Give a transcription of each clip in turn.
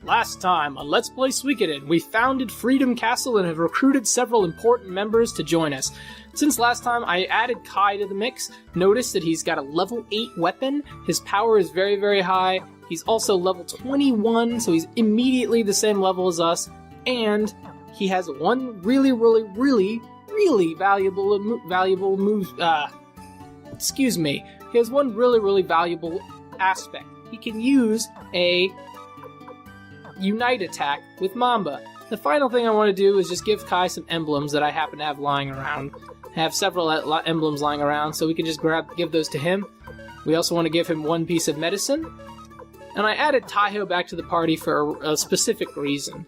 Last time on Let's Play Suikoden, we founded Freedom Castle and have recruited several important members to join us. Since last time, I added Kai to the mix. Notice that he's got a level 8 weapon. His power is very, very high. He's also level 21, so he's immediately the same level as us. And he has one really valuable move. Excuse me. He has one really valuable aspect. He can use a Unite attack with Mamba. The final thing I want to do is just give Kai some emblems that I happen to have lying around. I have several emblems lying around, so we can just give those to him. We also want to give him one piece of medicine. And I added Taiho back to the party for a specific reason.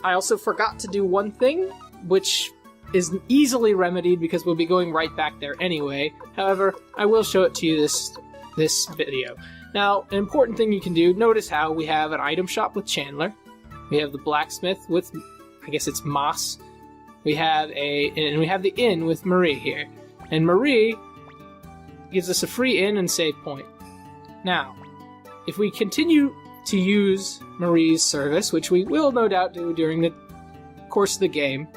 I also forgot to do one thing, which is easily remedied because we'll be going right back there anyway. However, I will show it to you this video. Now, an important thing you can do, notice how we have an item shop with Chandler. We have the blacksmith with, I guess it's Moss. We have the inn with Marie here. And Marie gives us a free inn and save point. Now, if we continue to use Marie's service, which we will no doubt do during the course of the game,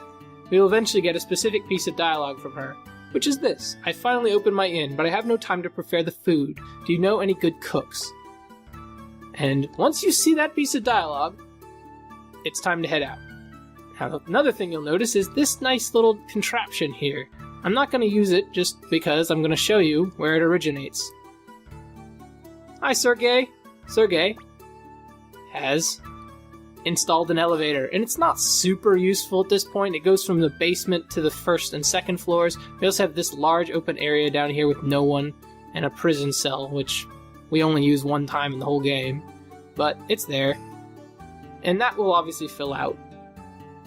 we will eventually get a specific piece of dialogue from her, which is this. I finally opened my inn, but I have no time to prepare the food. Do you know any good cooks? And once you see that piece of dialogue, it's time to head out. Now, another thing you'll notice is this nice little contraption here. I'm not going to use it just because I'm going to show you where it originates. Hi, Sergey. Sergey has installed an elevator, and it's not super useful at this point. It goes from the basement to the first and second floors. We also have this large open area down here with no one, and a prison cell, which we only use one time in the whole game. But it's there. And that will obviously fill out.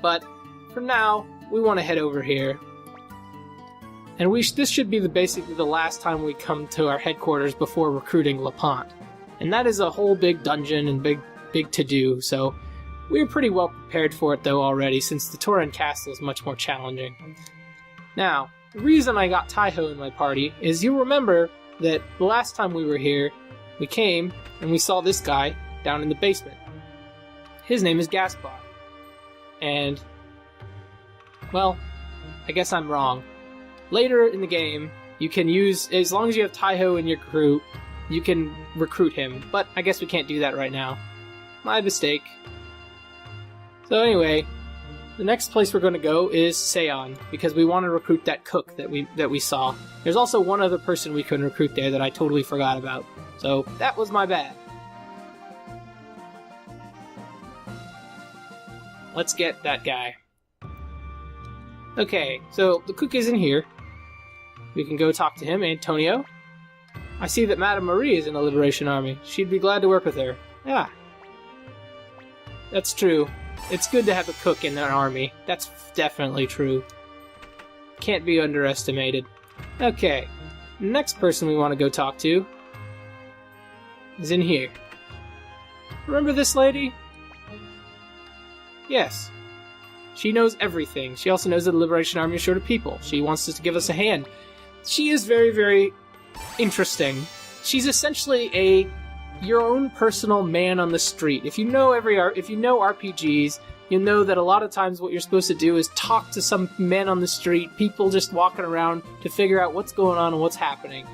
But for now, we want to head over here. And this should be basically the last time we come to our headquarters before recruiting LaPont. And that is a whole big dungeon and big to-do, so we're pretty well prepared for it though already, since the Torin Castle is much more challenging. Now, the reason I got Taiho in my party is you'll remember that the last time we were here, we came and we saw this guy down in the basement. His name is Gaspar. And, well, I guess I'm wrong. Later in the game, you can use, as long as you have Taiho in your crew, you can recruit him, but I guess we can't do that right now. My mistake. So anyway, the next place we're going to go is Seon, because we want to recruit that cook that we saw. There's also one other person we can recruit there that I totally forgot about. So that was my bad. Let's get that guy. Okay, so the cook is in here. We can go talk to him. Antonio. I see that Madame Marie is in the Liberation Army. She'd be glad to work with her. Yeah. That's true. It's good to have a cook in an army. That's definitely true. Can't be underestimated. Okay. Next person we want to go talk to is in here. Remember this lady? Yes. She knows everything. She also knows that the Liberation Army is short of people. She wants to give us a hand. She is very interesting. She's essentially your own personal man on the street. If you know RPGs, you know that a lot of times what you're supposed to do is talk to some man on the street, people just walking around, to figure out what's going on and what's happening.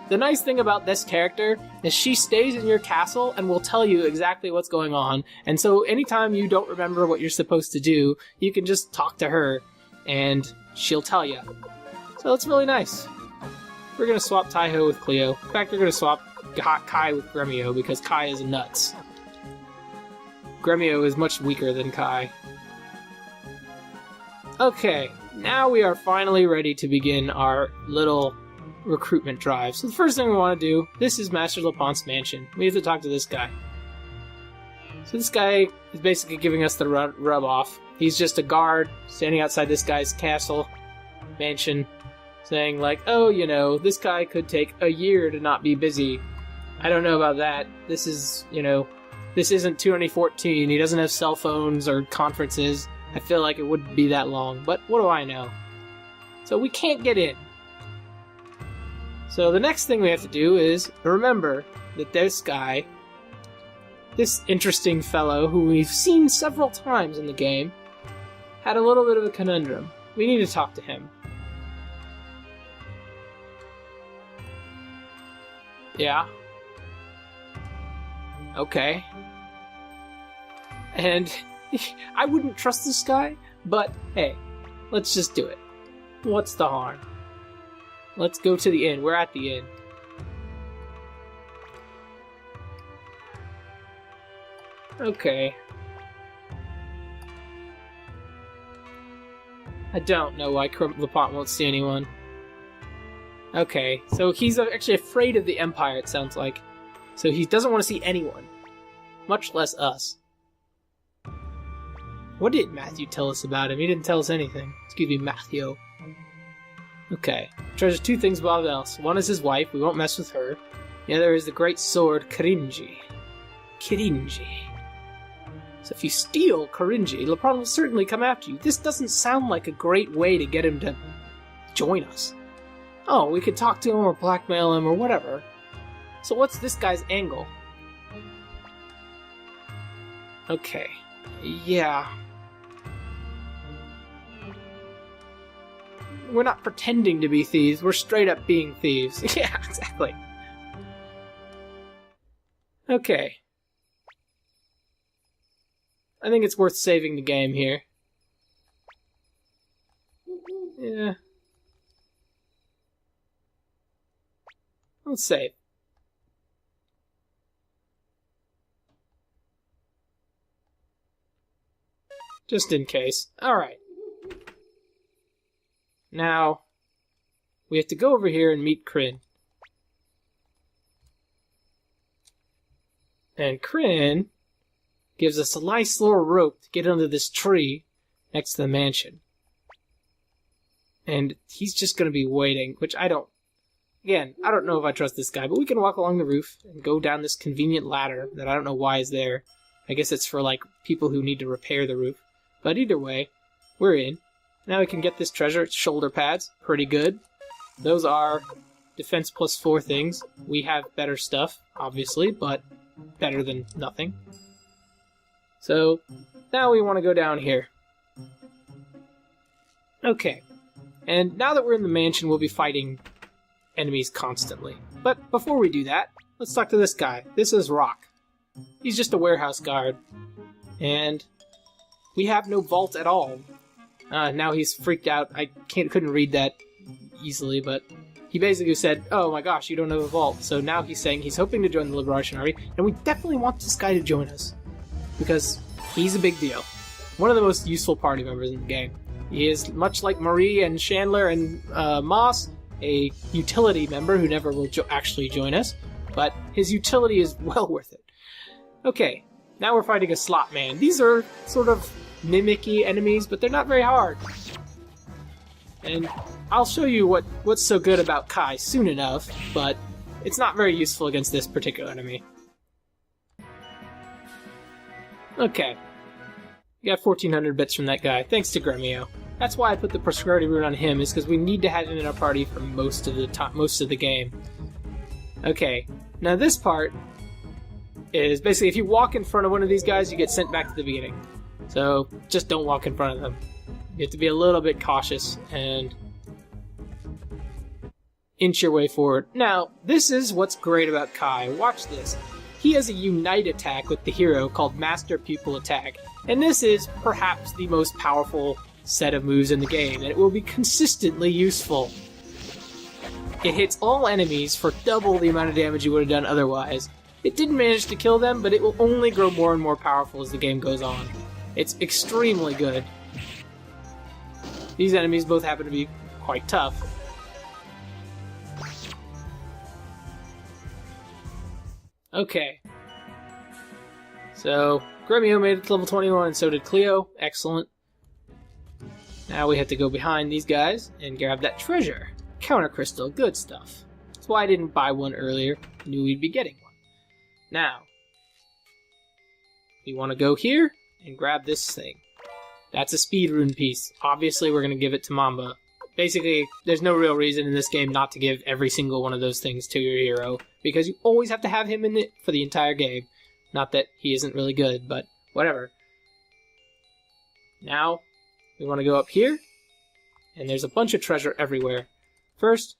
The nice thing about this character is she stays in your castle and will tell you exactly what's going on. And so anytime you don't remember what you're supposed to do, you can just talk to her and she'll tell you. So it's really nice. We're going to swap Taiho with Cleo. In fact, we're going to swap Kai with Gremio because Kai is nuts. Gremio is much weaker than Kai. Okay, now we are finally ready to begin our little recruitment drive. So the first thing we want to do, this is Master LaPont's mansion. We have to talk to this guy. So this guy is basically giving us the rub off. He's just a guard standing outside this guy's castle, mansion, saying like, oh, you know, this guy could take a year to not be busy. I don't know about that. This is, you know, this isn't 2014. He doesn't have cell phones or conferences. I feel like it wouldn't be that long, but what do I know? So we can't get in. So the next thing we have to do is remember that this guy this interesting fellow, who we've seen several times in the game, had a little bit of a conundrum. We need to talk to him. Yeah. Okay. And I wouldn't trust this guy, but hey, let's just do it. What's the harm? Let's go to the inn. We're at the inn. Okay. I don't know why Lapont won't see anyone. Okay, so he's actually afraid of the Empire, it sounds like. So he doesn't want to see anyone. Much less us. What did Matthew tell us about him? He didn't tell us anything. Excuse me, Matthew. Okay. Treasures two things above else. One is his wife. We won't mess with her. The other is the great sword, Kirinji. Kirinji. So if you steal Kirinji, Lapont will certainly come after you. This doesn't sound like a great way to get him to join us. Oh, we could talk to him or blackmail him or whatever. So what's this guy's angle? Okay. Yeah. We're not pretending to be thieves, we're straight up being thieves. Yeah, exactly. Okay. I think it's worth saving the game here. Yeah. Let's save. Just in case. Alright. Now, we have to go over here and meet Kryn. And Kryn gives us a nice little rope to get under this tree next to the mansion. And he's just going to be waiting, which I don't... Again, I don't know if I trust this guy, but we can walk along the roof and go down this convenient ladder that I don't know why is there. I guess it's for, like, people who need to repair the roof. But either way, we're in. Now we can get this treasure. It's shoulder pads. Pretty good. Those are defense plus 4 things. We have better stuff, obviously, but better than nothing. So, now we want to go down here. Okay. And now that we're in the mansion, we'll be fighting enemies constantly. But before we do that, let's talk to this guy. This is Rock. He's just a warehouse guard. And we have no vault at all. Now he's freaked out. I couldn't read that easily, but he basically said, oh my gosh, you don't have a vault. So now he's saying he's hoping to join the Liberation Army, and we definitely want this guy to join us. Because he's a big deal. One of the most useful party members in the game. He is, much like Marie and Chandler and Moss, a utility member who never will actually join us, but his utility is well worth it. Okay, now we're fighting a slot man. These are sort of mimicky enemies, but they're not very hard. And I'll show you what's so good about Kai soon enough, but it's not very useful against this particular enemy. Okay. We got 1400 bits from that guy, thanks to Gremio. That's why I put the prosperity rune on him, is because we need to have him in our party for most of the game. Okay, now this part is basically if you walk in front of one of these guys, you get sent back to the beginning. So just don't walk in front of them. You have to be a little bit cautious and inch your way forward. Now, this is what's great about Kai. Watch this. He has a unite attack with the hero called Master Pupil Attack, and this is perhaps the most powerful set of moves in the game, and it will be consistently useful. It hits all enemies for double the amount of damage you would have done otherwise. It didn't manage to kill them, but it will only grow more and more powerful as the game goes on. It's extremely good. These enemies both happen to be quite tough. Okay. So, Gremio made it to level 21, and so did Cleo. Excellent. Now we have to go behind these guys and grab that treasure. Counter crystal, good stuff. That's why I didn't buy one earlier. I knew we'd be getting one. Now, we want to go here and grab this thing. That's a speed rune piece. Obviously, we're going to give it to Mamba. Basically, there's no real reason in this game not to give every single one of those things to your hero, because you always have to have him in it for the entire game. Not that he isn't really good, but whatever. Now, we want to go up here, and there's a bunch of treasure everywhere. First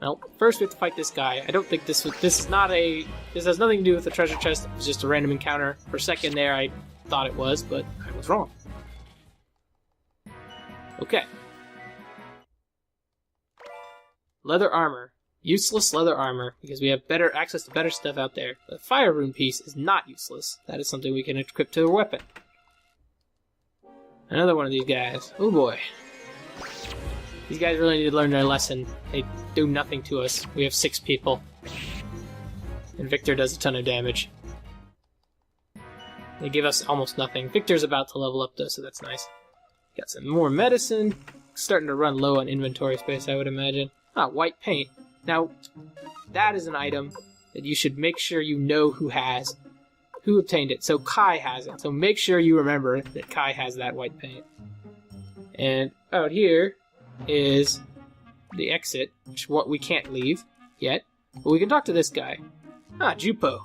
we have to fight this guy. I don't think this has nothing to do with the treasure chest. It was just a random encounter. For a second there, I thought it was, but I was wrong. Okay. Leather armor. Useless leather armor, because we have better access to better stuff out there. The fire rune piece is not useless. That is something we can equip to a weapon. Another one of these guys. Oh boy. These guys really need to learn their lesson. They do nothing to us. We have 6 people. And Victor does a ton of damage. They give us almost nothing. Victor's about to level up though, so that's nice. Got some more medicine. Starting to run low on inventory space, I would imagine. Ah, white paint. Now, that is an item that you should make sure you know who obtained it. So Kai has it. So make sure you remember that Kai has that white paint. And out here is the exit, which what we can't leave yet. But we can talk to this guy. Ah, Jupo.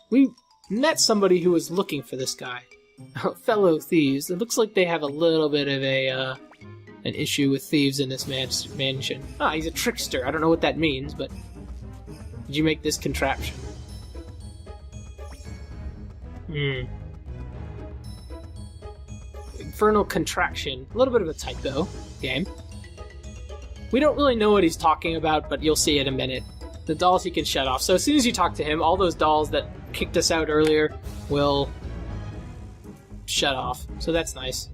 We met somebody who was looking for this guy. Fellow thieves. It looks like they have a little bit of an issue with thieves in this mansion. Ah, he's a trickster. I don't know what that means, but did you make this contraption? Infernal contraction. A little bit of a typo game. We don't really know what he's talking about, but you'll see in a minute. The dolls he can shut off. So as soon as you talk to him, all those dolls that kicked us out earlier will shut off. So that's nice.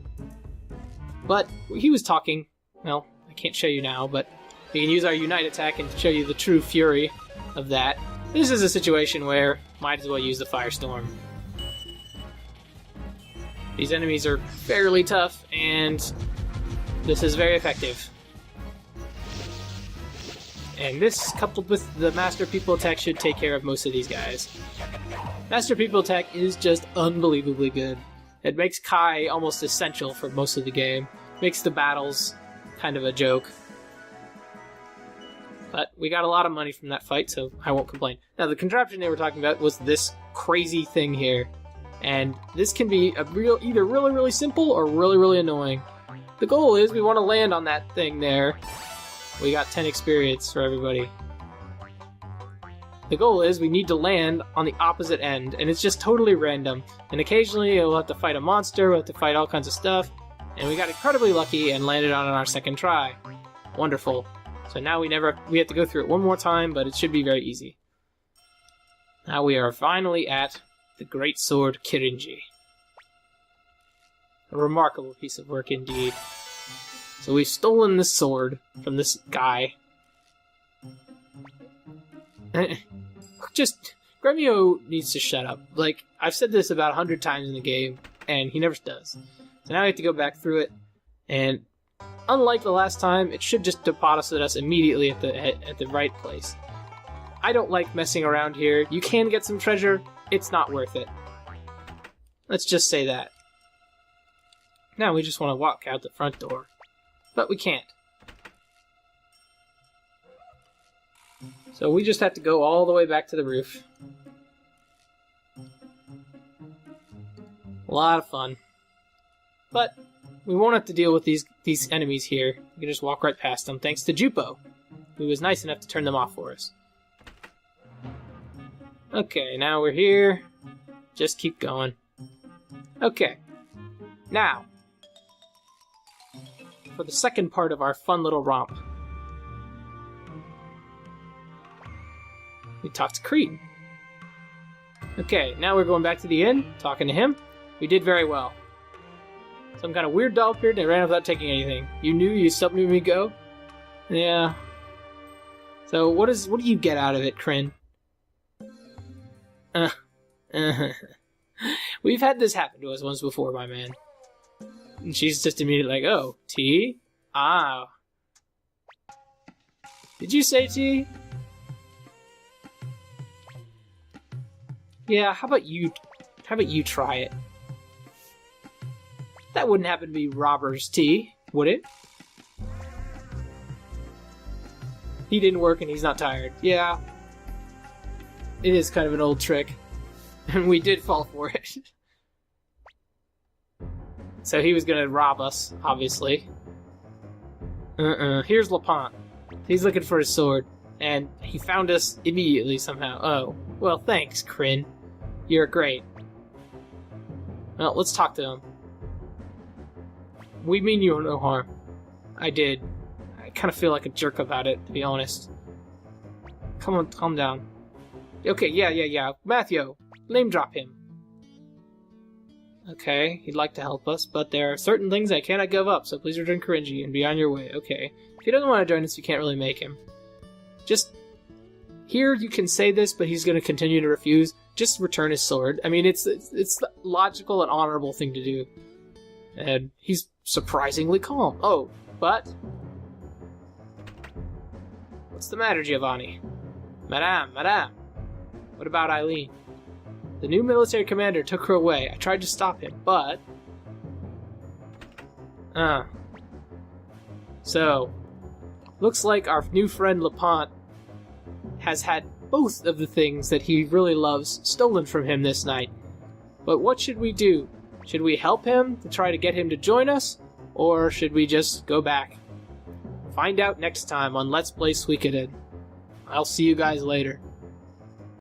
But he was talking. Well, I can't show you now, but we can use our Unite attack and show you the true fury of that. This is a situation where might as well use the Firestorm. These enemies are fairly tough, and this is very effective. And this, coupled with the Master People attack, should take care of most of these guys. Master People attack is just unbelievably good. It makes Kai almost essential for most of the game. Makes the battles kind of a joke. But we got a lot of money from that fight, so I won't complain. Now, the contraption they were talking about was this crazy thing here. And this can be either really, really simple or really, really annoying. The goal is we want to land on that thing there. We got 10 experience for everybody. The goal is we need to land on the opposite end, and it's just totally random. And occasionally we'll have to fight a monster, we'll have to fight all kinds of stuff. And we got incredibly lucky and landed on it our second try. Wonderful. So now we have to go through it one more time, but it should be very easy. Now we are finally at the Great Sword Kirinji. A remarkable piece of work indeed. So we've stolen this sword from this guy. Just, Gremio needs to shut up. Like, I've said this about 100 times in the game, and he never does. So now we have to go back through it, and unlike the last time, it should just deposit us immediately at the right place. I don't like messing around here. You can get some treasure. It's not worth it. Let's just say that. Now we just want to walk out the front door. But we can't. So we just have to go all the way back to the roof. A lot of fun. But we won't have to deal with these enemies here. We can just walk right past them, thanks to Jupo, who was nice enough to turn them off for us. Okay, now we're here. Just keep going. Okay. Now, for the second part of our fun little romp. We talked to Creed. Okay, now we're going back to the inn, talking to him. We did very well. Some kind of weird doll appeared and they ran without taking anything. You knew you stopped me go? Yeah. So what do you get out of it, Kryn? We've had this happen to us once before, my man. And she's just immediately like, oh, tea? Ah. Did you say tea? Yeah, how about you try it? That wouldn't happen to be Robber's tea, would it? He didn't work and he's not tired. Yeah. It is kind of an old trick. And we did fall for it. So he was gonna rob us, obviously. Here's Lapont. He's looking for his sword. And he found us immediately somehow. Oh, well, thanks, Krin. You're great. Well, let's talk to him. We mean you no harm. I did. I kind of feel like a jerk about it, to be honest. Come on, calm down. Okay, yeah. Matthew, name drop him. Okay, he'd like to help us, but there are certain things I cannot give up, so please return Kirinji and be on your way. Okay. If he doesn't want to join us, we can't really make him. Just... Here you can say this, but he's going to continue to refuse. Just return his sword. I mean, it's the logical and honorable thing to do. And he's surprisingly calm. Oh, but... What's the matter, Giovanni? Madame. What about Eileen? The new military commander took her away. I tried to stop him, but... So, looks like our new friend Lapont has had both of the things that he really loves stolen from him this night. But what should we do? Should we help him to try to get him to join us? Or should we just go back? Find out next time on Let's Play Suikoden. I'll see you guys later.